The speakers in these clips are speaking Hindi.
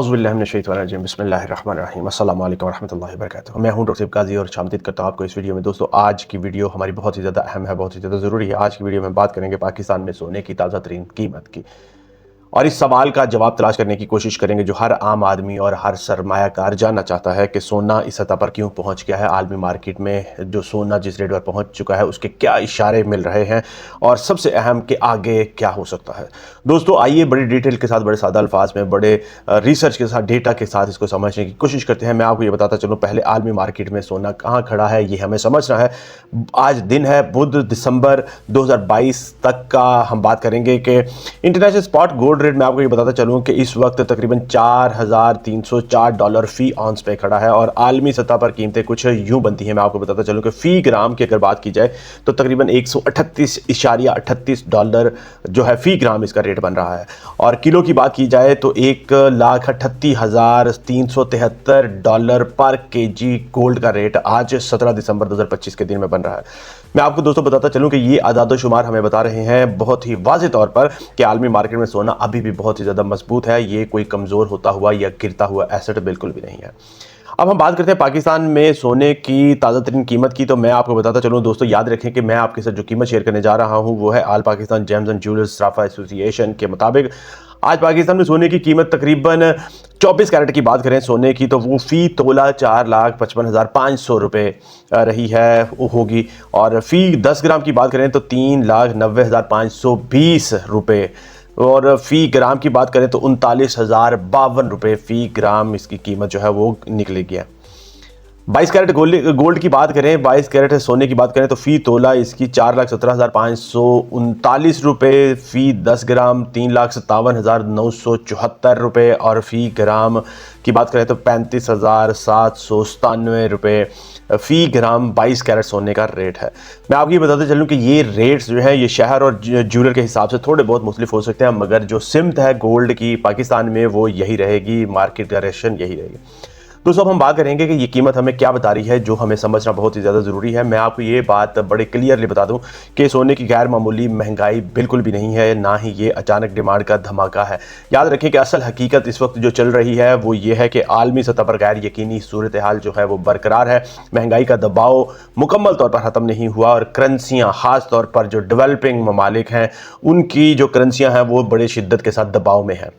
औज़ुबिल्लाहि बिस्मिल्लाहिर्रहमानिर्रहीम अस्सलामु अलैकुम वरहमतुल्लाहि वबरकातुहू। मैं हूं डॉक्टर काजी और शामदीद करता हूं आपको इस वीडियो में। दोस्तों, आज की वीडियो हमारी बहुत ही ज़्यादा अहम है, बहुत ही ज़्यादा ज़रूरी है। आज की वीडियो में बात करेंगे पाकिस्तान में सोने की ताज़ा तरीन कीमत की, और इस सवाल का जवाब तलाश करने की कोशिश करेंगे जो हर आम आदमी और हर सरमायाकार जानना चाहता है कि सोना इस सतह पर क्यों पहुंच गया है। आलमी मार्केट में जो सोना जिस रेट पर पहुंच चुका है उसके क्या इशारे मिल रहे हैं, और सबसे अहम कि आगे क्या हो सकता है। दोस्तों, आइए बड़ी डिटेल के साथ, बड़े सादा अल्फाज में, बड़े रिसर्च के साथ, डेटा के साथ इसको समझने की कोशिश करते हैं। मैं आपको ये बताता चलूँ, पहले आलमी मार्केट में सोना कहाँ खड़ा है ये हमें समझना है। आज दिन है बुध, दिसंबर 2022 तक का हम बात करेंगे कि इंटरनेशनल स्पॉट गोल्ड रेट में आपको ये बताता चलूँ कि इस वक्त तकरीबन $4,304 फी ऑन्स पे खड़ा है, और आलमी सतह पर कीमतें कुछ यूं बनती हैं। मैं आपको बताता चलूँ कि फ़ी ग्राम की अगर बात की जाए तो तकरीबन $138.38 जो है फ़ी ग्राम इसका रेट बन रहा है, और किलो की बात की जाए तो $1,38,373 पर केजी गोल्ड का रेट आज 17 दिसंबर 2025 के दिन में बन रहा है। मैं आपको दोस्तों बताता चलूं कि ये आदाद शुमार हमें बता रहे हैं बहुत ही वाज़ेह तौर पर कि आलमी मार्केट में सोना अभी भी बहुत ही ज़्यादा मजबूत है। ये कोई कमज़ोर होता हुआ या गिरता हुआ एसेट बिल्कुल भी नहीं है। अब हम बात करते हैं पाकिस्तान में सोने की ताज़ा तरीन कीमत की। तो मैं आपको बताता चलूँ दोस्तों, याद रखें कि मैं आपके साथ जो कीमत शेयर करने जा रहा हूँ वो है all Pakistan gems and jewellers Sarafa association के मुताबिक आज पाकिस्तान में सोने की कीमत तकरीबन 24 कैरेट की बात करें सोने की तो वो फ़ी तोला 4,55,500 रही है होगी, और फ़ी 10 ग्राम की बात करें तो 3,90,520 और फ़ी ग्राम की बात करें तो 39,052 फ़ी ग्राम इसकी कीमत जो है वो निकलेगी। 22 कैरेट गोल्ड की बात करें, 22 कैरेट सोने की बात करें तो फ़ी तोला इसकी 4,17,539 फ़ी 10 ग्राम 3,57,974 और फ़ी ग्राम की बात करें तो 35,797 फ़ी ग्राम 22 कैरेट सोने का रेट है। मैं आपको ये बताते चलूँ कि ये रेट्स जो है ये शहर और ज्वेलर के हिसाब से थोड़े बहुत मुख्तलिफ हो सकते हैं, मगर जो सिमत है गोल्ड की पाकिस्तान में वो यही रहेगी, मार्केट डायरेक्शन यही रहेगी। दोस्तों, अब हम बात करेंगे कि ये कीमत हमें क्या बता रही है, जो हमें समझना बहुत ही ज़्यादा ज़रूरी है। मैं आपको ये बात बड़े क्लियरली बता दूं कि सोने की गैर मामूली महंगाई बिल्कुल भी नहीं है, ना ही ये अचानक डिमांड का धमाका है। याद रखें कि असल हकीकत इस वक्त जो चल रही है वो ये है कि आलमी सतह पर गैर यकीनी सूरत हाल जो है वो बरकरार है। महंगाई का दबाव मुकम्मल तौर पर ख़त्म नहीं हुआ, और करेंसियाँ ख़ास तौर पर जो डेवलपिंग ममालिक हैं उनकी जो करेंसियाँ हैं वो बड़े शिद्दत के साथ दबाव में हैं।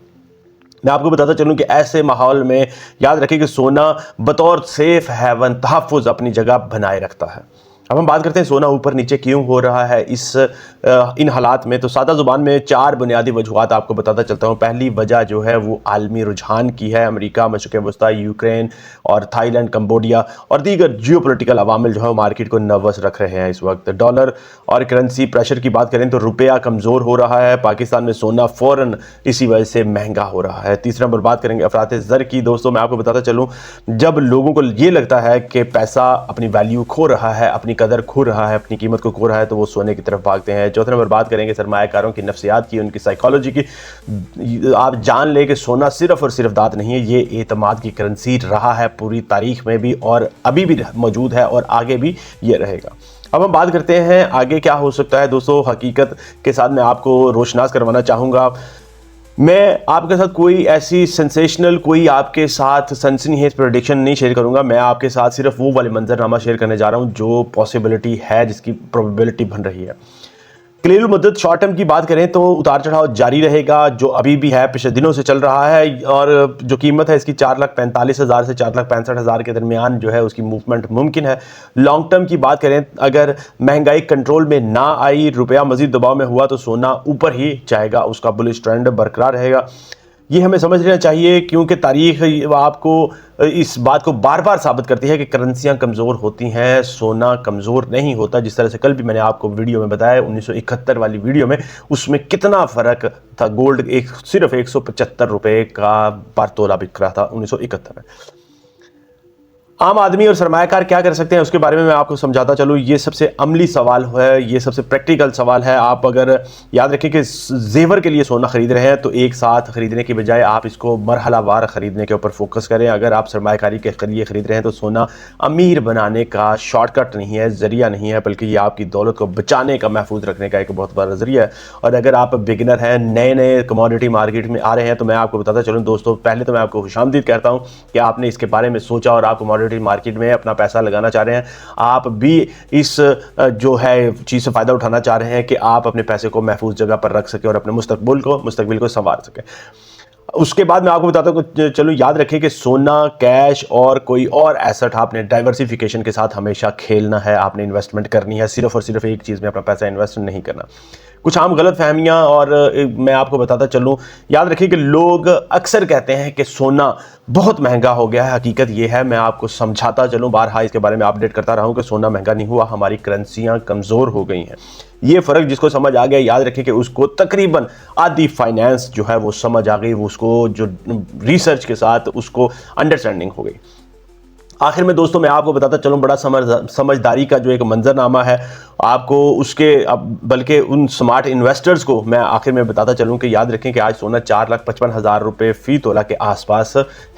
मैं आपको बताता चलूं कि ऐसे माहौल में याद रखें कि सोना बतौर सेफ हैवन तहफ़्फ़ुज़ अपनी जगह बनाए रखता है। अब हम बात करते हैं सोना ऊपर नीचे क्यों हो रहा है इन हालात में। तो सादा ज़ुबान में 4 बुनियादी वजूहात आपको बताता चलता हूँ। पहली वजह जो है वो आलमी रुझान की है। अमेरिका, मशरिक़ वस्ता, यूक्रेन और थाईलैंड, कंबोडिया और दीगर जियोपॉलिटिकल अवामिल जो है मार्केट को नर्वस रख रहे हैं इस वक्त। डॉलर और करेंसी प्रेशर की बात करें तो रुपया कमज़ोर हो रहा है, पाकिस्तान में सोना फ़ौरन इसी वजह से महंगा हो रहा है। तीसरा नंबर बात करेंगे अफरात ज़र की। दोस्तों, मैं आपको बताता चलूँ, जब लोगों को ये लगता है कि पैसा अपनी वैल्यू खो रहा है, अपनी कदर खो रहा है, अपनी कीमत को खो रहा है, तो वो सोने की तरफ भागते हैं। चौथे नंबर बात करेंगे सरमायाकारों की नफ्सियात की, उनकी साइकोलॉजी की। आप जान लें कि सोना सिर्फ और सिर्फ दात नहीं है, ये एतमाद की करेंसी रहा है पूरी तारीख में भी, और अभी भी मौजूद है, और आगे भी ये रहेगा। अब हम बात करते हैं आगे क्या हो सकता है। दोस्तों, हकीकत के साथ मैं आपको रोशनास करवाना चाहूँगा। मैं आपके साथ कोई ऐसी सेंसेशनल, कोई आपके साथ सनसनीखेज प्रेडिक्शन नहीं शेयर करूंगा। मैं आपके साथ सिर्फ वो वाले मंजरनामा शेयर करने जा रहा हूं जो पॉसिबिलिटी है, जिसकी प्रोबेबिलिटी बन रही है। कलील मुद्दत शॉर्ट टर्म की बात करें तो उतार चढ़ाव जारी रहेगा, जो अभी भी है, पिछले दिनों से चल रहा है, और जो कीमत है इसकी 4,45,000 से 4,65,000 के दरमियान जो है उसकी मूवमेंट मुमकिन है। लॉन्ग टर्म की बात करें, अगर महंगाई कंट्रोल में ना आई, रुपया मजीद दबाव में हुआ, तो सोना ऊपर ही जाएगा, उसका बुलिश ट्रेंड बरकरार रहेगा। ये हमें समझ लेना चाहिए, क्योंकि तारीख आपको इस बात को बार बार साबित करती है कि करेंसियां कमज़ोर होती हैं, सोना कमज़ोर नहीं होता। जिस तरह से कल भी मैंने आपको वीडियो में बताया 1971 वाली वीडियो में, उसमें कितना फ़र्क था। गोल्ड सिर्फ 175 रुपये का पर तोला बिक रहा था 1971 में। आम आदमी और सरमायाकार क्या कर सकते हैं उसके बारे में मैं आपको समझाता चलूँ। ये सबसे अमली सवाल है, ये सबसे प्रैक्टिकल सवाल है। आप अगर याद रखें कि जेवर के लिए सोना खरीद रहे हैं तो एक साथ खरीदने की बजाय आप इसको मरहलावार खरीदने के ऊपर फोकस करें। अगर आप सरमायाकारी के लिए खरीद रहे हैं तो सोना अमीर बनाने का शॉर्टकट नहीं है, जरिया नहीं है, बल्कि ये आपकी दौलत को बचाने का, महफूज रखने का एक बहुत बड़ा जरिया है। और अगर आप बिगिनर हैं, नए नए कमोडिटी मार्केट में आ रहे हैं, तो मैं आपको बताता चलूँ दोस्तों, पहले तो मैं आपको खुशामदीद कहता हूँ कि आपने इसके बारे में सोचा और आप कमोडिटी मार्केट में अपना पैसा लगाना चाह रहे हैं। आप भी इस जो है चीज़ से फ़ायदा उठाना चाह रहे हैं कि आप अपने पैसे को महफूज जगह पर रख सकें और अपने मुस्तकबिल को संवार सकें। उसके बाद मैं आपको बताता हूँ, चलो याद रखें कि सोना, कैश और कोई और एसेट आपने डाइवर्सिफिकेशन के साथ हमेशा खेलना है, आपने इन्वेस्टमेंट करनी है, सिर्फ और सिर्फ एक चीज़ में अपना पैसा इन्वेस्ट नहीं करना। कुछ आम गलत फहमियाँ और मैं आपको बताता चलूँ। याद रखिए कि लोग अक्सर कहते हैं कि सोना बहुत महंगा हो गया है। हकीकत यह है, मैं आपको समझाता चलूँ, बारहा इसके बारे में अपडेट करता रहा हूँ कि सोना महंगा नहीं हुआ, हमारी करेंसियाँ कमज़ोर हो गई हैं। ये फ़र्क जिसको समझ आ गया, याद रखिए कि उसको तकरीबन आधी फाइनेंस जो है वो समझ आ गई, वो उसको जो रिसर्च के साथ उसको अंडरस्टैंडिंग हो गई। आखिर में दोस्तों मैं आपको बताता चलूँ, बड़ा समझदारी का जो एक मंजरनामा है आपको उसके, अब बल्कि उन स्मार्ट इन्वेस्टर्स को मैं आखिर में बताता चलूँ कि याद रखें कि आज सोना 4,55,000 रुपये फ़ी तोला के आसपास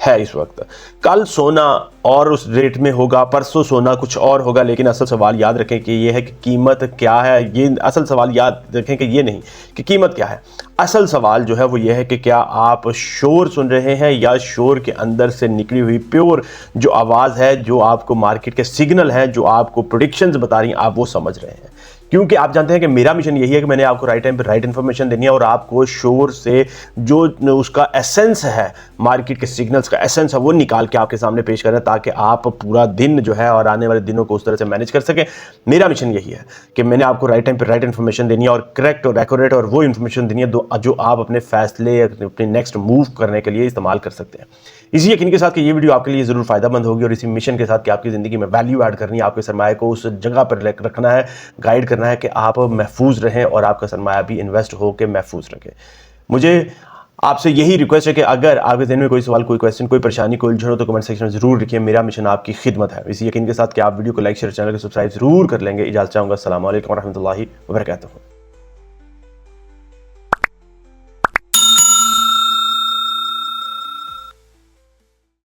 है इस वक्त। कल सोना और उस रेट में होगा, परसों सोना कुछ और होगा, लेकिन असल सवाल याद रखें कि ये है कि कीमत क्या है। ये असल सवाल याद रखें कि ये नहीं कि कीमत क्या है, असल सवाल जो है वो ये है कि क्या आप शोर सुन रहे हैं या शोर के अंदर से निकली हुई प्योर जो आवाज़ है, जो आपको मार्केट के सिग्नल हैं, जो आपको प्रेडिक्शंस बता रही हैं, आप वो समझ रहे हैं। क्योंकि आप जानते हैं कि मेरा मिशन यही है कि मैंने आपको राइट टाइम पे राइट इन्फॉर्मेशन देनी है और आपको शोर से जो उसका एसेंस है, मार्केट के सिग्नल्स का एसेंस है, वो निकाल के आपके सामने पेश करना, ताकि आप पूरा दिन जो है और आने वाले दिनों को उस तरह से मैनेज कर सकें। मेरा मिशन यही है कि मैंने आपको राइट टाइम पे राइट इन्फॉर्मेशन देनी है और करेक्ट और एक्यूरेट और वो इन्फॉर्मेशन देनी है जो आप अपने फैसले, अपने नेक्स्ट मूव करने के लिए इस्तेमाल कर सकते हैं। इसी यकीन के साथ कि ये वीडियो आपके लिए ज़रूर फ़ायदेमंद होगी और इसी मिशन के साथ कि आपकी ज़िंदगी में वैल्यू ऐड करनी है, आपके सरमाए को उस जगह पर रखना है, गाइड करना है कि आप महफूज रहें और आपका सरमाया भी इन्वेस्ट हो के महफूज रखे। मुझे आपसे यही रिक्वेस्ट है कि अगर आपके ज़हन में कोई सवाल, कोई क्वेश्चन, कोई परेशानी, कोई उलझन हो तो कमेंट सेक्शन में ज़रूर लिखिए। मेरा मिशन आपकी खिदमत है। इसी यकीन के साथ कि आप वीडियो को लाइक, शेयर, चैनल को सब्सक्राइब ज़रूर कर लेंगे। इजाज़त चाहूँगा। अस्सलाम वालेकुम व रहमतुल्लाहि व बरकातुहू।